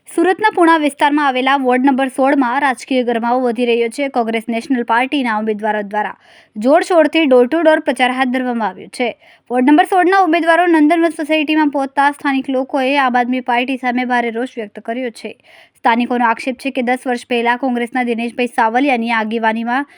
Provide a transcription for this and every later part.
સુરતના પૂણા વિસ્તારમાં આવેલા વોર્ડ નંબર 16માં રાજકીય ગરમાવો વધી રહ્યો છે. કોંગ્રેસ નેશનલ પાર્ટીના ઉમેદવારો દ્વારા જોરશોરથી ડોર ટુ ડોર પ્રચાર હાથ ધરવામાં આવ્યો છે. વોર્ડ નંબર 16ના ઉમેદવારો નંદનવન સોસાયટીમાં પહોંચતા સ્થાનિક લોકોએ આમ આદમી પાર્ટી સામે ભારે રોષ વ્યક્ત કર્યો છે. સ્થાનિકોનો આક્ષેપ છે કે 10 વર્ષ પહેલા કોંગ્રેસના દિનેશભાઈ સાવલિયાની આગેવાનીમાં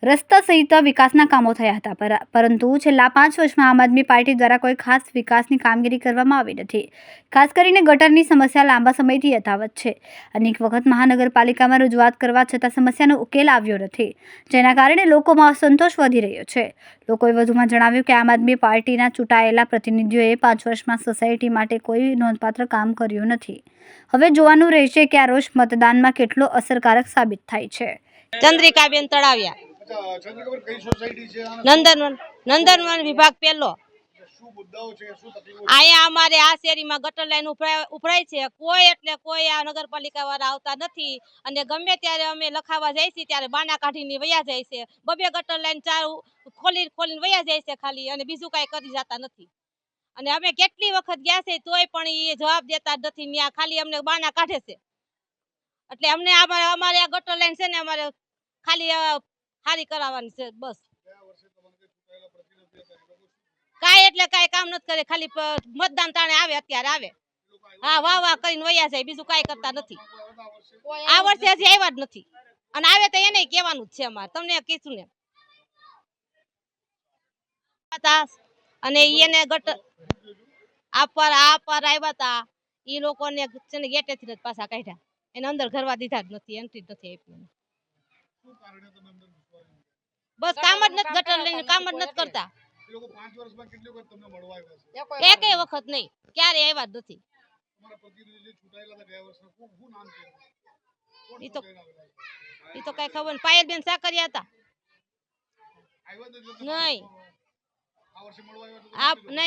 રસ્તા સહિત વિકાસના કામો થયા હતા, પરંતુ છેલ્લા 5 વર્ષમાં આમ આદમી પાર્ટી દ્વારા કોઈ ખાસ વિકાસની કામગીરી કરવામાં આવી નથી. ખાસ કરીને ગટરની સમસ્યા લાંબા સમયથી યથાવત છે. અનેક વખત મહાનગરપાલિકામાં રજૂઆત કરવા છતાં સમસ્યાનો ઉકેલ આવ્યો નથી, જેના કારણે લોકોમાં અસંતોષ વધી રહ્યો છે. લોકોએ વધુમાં જણાવ્યું કે આમ આદમી પાર્ટીના ચૂંટાયેલા પ્રતિનિધિઓએ 5 વર્ષમાં સોસાયટી માટે કોઈ નોંધપાત્ર કામ કર્યું નથી. હવે જોવાનું રહેશે કે આ રોષ મતદાનમાં કેટલો અસરકારક સાબિત થાય છે. ચંદ્રિકાબેન તળાવિયા, નંદનવન વિભાગ પહેલો. અહીંયા અમારે આ શેરીમાં ગટર લાઈન ઉભરાય છે. કોઈ એટલે કોઈ આ નગરપાલિકા વાળા આવતા નથી, અને ગમે ત્યારે અમે લખાવા જાય છે ત્યારે બાના કાઢીને વયા જાય છે. બબે ગટર લાઈન ચાલુ ખોલીને વયા જાય છે ખાલી, અને બીજું કાંઈ કરી જતા નથી. અને અમે કેટલી વખત ગયા છે તોય પણ એ જવાબ દેતા નથી. ત્યાં ખાલી અમને બાના કાઢે છે. એટલે અમને અમારે આ ગટર લાઈન છે ને અમારે ખાલી હારી કરાવવાની છે બસ. કાંઈ એટલે કાંઈ કામ નથી કરે, ખાલી મતદાન તાણે આવે અત્યારે આવે, હા વાહ કરીને વયા જાય, બીજું કાંઈ કરતા નથી. આ વર્ષે હજી આવ્યા જ નથી, અને આવે તો એને કહેવાનું જ છે અમારે. તમને કીધું ને, અને એને ગટર આપવાર આવ્યા હતા, એ લોકોને છે ને ગેટેથી જ પાછા કાઢ્યા. એને અંદર ઘરવા દીધા જ નથી, એન્ટ્રી નથી આપી. બસ કામ જ નથી, ગટર લઈને કામ જ નથી કરતા. એકેય વખત નહીં, ક્યારે આવ્યા જ નથી. એ તો કઈ ખબર નહીં. પાયલબેન સાકરિયા હતા નહીં,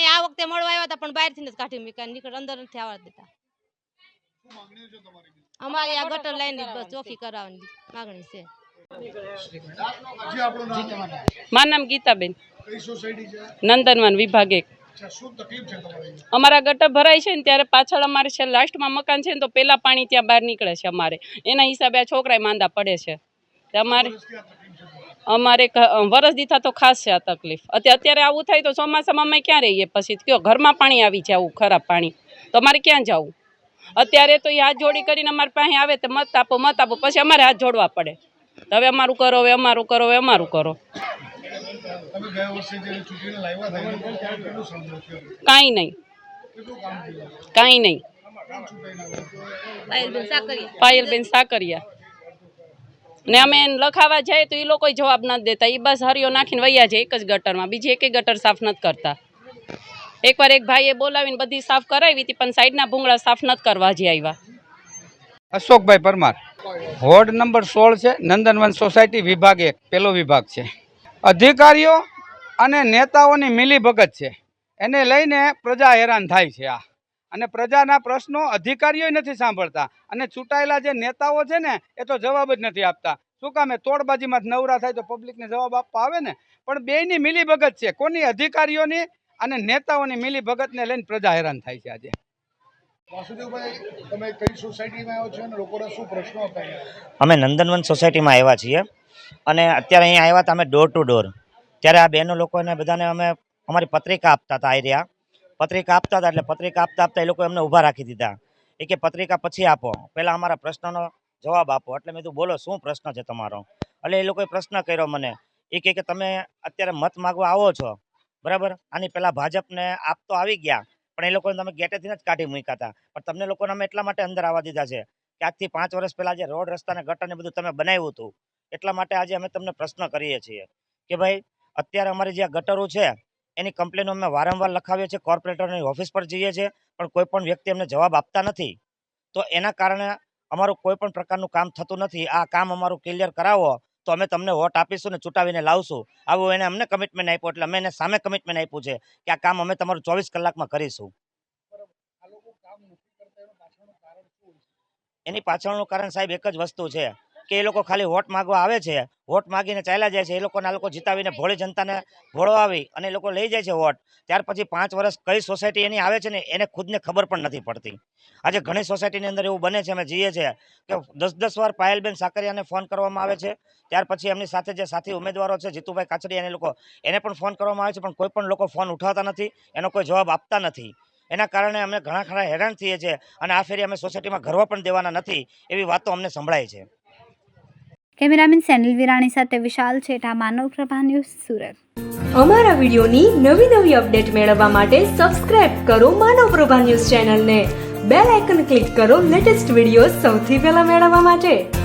આ વખતે મળવા આવ્યા હતા પણ બહારથી જ કાઢી મૂક્યા, નીકળ અંદર નથી આવવા દેતા. અમારી આ ગટર લાઈન બસ ચોખ્ખી કરાવવાની માંગણી છે. મારું નામ ગીતાબેન, નંદનવન વિભાગ 1. અમારા ગટર ભરાય છે ને ત્યારે પાછળ અમારે છે લાસ્ટમાં મકાન છે ને, તો પેલા પાણી ત્યાં બહાર નીકળે છે. અમારે એના હિસાબે આ છોકરા માંદા પડે છે. અમારે વરસ દીધા તો ખાસ છે આ તકલીફ. અત્યારે આવું થાય તો ચોમાસામાં અમે ક્યાં રહીએ? પછી કયો ઘરમાં પાણી આવી જાય, આવું ખરાબ પાણી, તો અમારે ક્યાં જવું? અત્યારે તો એ હાથ જોડી કરીને અમારી પાસે આવે તો મત આપો, પછી અમારે હાથ જોડવા પડે. હવે અમારું કરો, હવે અમારું કરો, હવે અમારું કરો. કાંઈ નહીં. પાયલબેન સાકરિયા. ને અમે એને લખાવા જાય તો એ લોકો જવાબ નથી દેતા. એ બસ હરિયો નાખીને વૈયા જાય એક જ ગટરમાં, બીજી એકે ગટર સાફ નથી કરતા. એકવાર એક ભાઈએ બોલાવીને બધી સાફ કરાવી હતી, પણ સાઈડના ભૂંગળા સાફ નથી કરવા જે આવ્યા. અશોકભાઈ પરમાર, વોર્ડ નંબર 16 છે, નંદનવન સોસાયટી વિભાગ 1 પહેલો વિભાગ છે. અધિકારીઓ અને નેતાઓની મિલીભગત છે, એને લઈને પ્રજા હેરાન થાય છે. અને પ્રજાના પ્રશ્નો અધિકારીઓ નથી સાંભળતા, અને ચૂંટાયેલા જે નેતાઓ છે ને એ તો જવાબ જ નથી આપતા. શું કામે? તોડબાજીમાં નવરા થાય તો પબ્લિકને જવાબ આપવા આવે ને, પણ બેયની મિલીભગત છે. કોની? અધિકારીઓની અને નેતાઓની મિલીભગતને લઈને પ્રજા હેરાન થાય છે. આજે તમે કઈ સોસાયટીમાં આવ્યો છો અને લોકોના શું પ્રશ્નો હતા? અમે નંદનવન સોસાયટીમાં આવ્યા છીએ, અને અત્યારે અહીંયા આવ્યા હતા અમે ડોર ટુ ડોર. ત્યારે આ બહેનો લોકોને બધાને અમે અમારી પત્રિકા આપતા હતા. આર્યા પત્રિકા આપતા હતા, એટલે પત્રિકા આપતા એ લોકો અમને ઊભા રાખી દીધા. એ કે પત્રિકા પછી આપો, પહેલાં અમારા પ્રશ્નનો જવાબ આપો. એટલે મેં કીધું બોલો શું પ્રશ્ન છે તમારો? એટલે એ લોકોએ પ્રશ્ન કર્યો મને. એ કે તમે અત્યારે મત માગવા આવો છો, બરાબર? આની પહેલાં ભાજપને આપ તો આવી ગયા, પણ એ લોકોને તમે ગેટેથી જ કાઢી મૂક્યા હતા. પણ તમને લોકોને અમે એટલા માટે અંદર આવવા દીધા છે કે આજથી 5 વર્ષ પહેલાં જે રોડ રસ્તાને ગટરને બધું તમે બનાવ્યું હતું, એટલા માટે આજે અમે તમને પ્રશ્ન કરીએ છીએ કે ભાઈ અત્યારે અમારી જે ગટરો છે એની કમ્પ્લેનો અમે વારંવાર લખાવીએ છીએ, કોર્પોરેટરની ઓફિસ પર જઈએ છીએ, પણ કોઈ પણ વ્યક્તિ અમને જવાબ આપતા નથી. તો એના કારણે અમારું કોઈ પણ પ્રકારનું કામ થતું નથી. આ કામ અમારું ક્લિયર કરાવો તો અમે તમને વોટ આપીશું ને ચૂંટાવીને લાવશું. આવું એને અમને કમિટમેન્ટ આપ્યું, એટલે અમે એને સામે કમિટમેન્ટ આપ્યું છે કે આ કામ અમે તમારું 24 કલાકમાં કરીશું. એની પાછળનું કારણ સાહેબ એક જ વસ્તુ છે કે એ લોકો ખાલી વોટ માગવા આવે છે, વોટ માગીને ચાલ્યા જાય છે. એ લોકોને આ લોકો જીતાવીને ભોળી જનતાને ભોળવાવી અને એ લોકો લઈ જાય છે વોટ. ત્યાર પછી 5 વર્ષ કઈ સોસાયટી એની આવે છે ને એને ખુદને ખબર પણ નથી પડતી. આજે ઘણી સોસાયટીની અંદર એવું બને છે, અમે જઈએ છીએ કે 10 વાર પાયલબેન સાકરિયાને ફોન કરવામાં આવે છે. ત્યાર પછી એમની સાથે જે સાથી ઉમેદવારો છે જીતુભાઈ કાછડિયા અને લોકો એને પણ ફોન કરવામાં આવે છે, પણ કોઈ પણ લોકો ફોન ઉઠાવતા નથી, એનો કોઈ જવાબ આપતા નથી. એના કારણે અમે ઘણા ખરા હેરાન થઈએ છીએ અને આ ફેરી અમે સોસાયટીમાં ઘરવા પણ દેવાના નથી એવી વાતો અમને સંભળાય છે. કેમેરામેન સેનિલ વિરાણી સાથે વિશાલ છેઠા, માનવ પ્રભા ન્યૂઝ, સુરત. અમારા વિડીયોની નવી નવી અપડેટ મેળવવા માટે સબસ્ક્રાઇબ કરો માનવ પ્રભા ન્યૂઝ ચેનલને. બેલ આઇકન ક્લિક કરો લેટેસ્ટ વિડીયો સૌથી પહેલા મેળવવા માટે.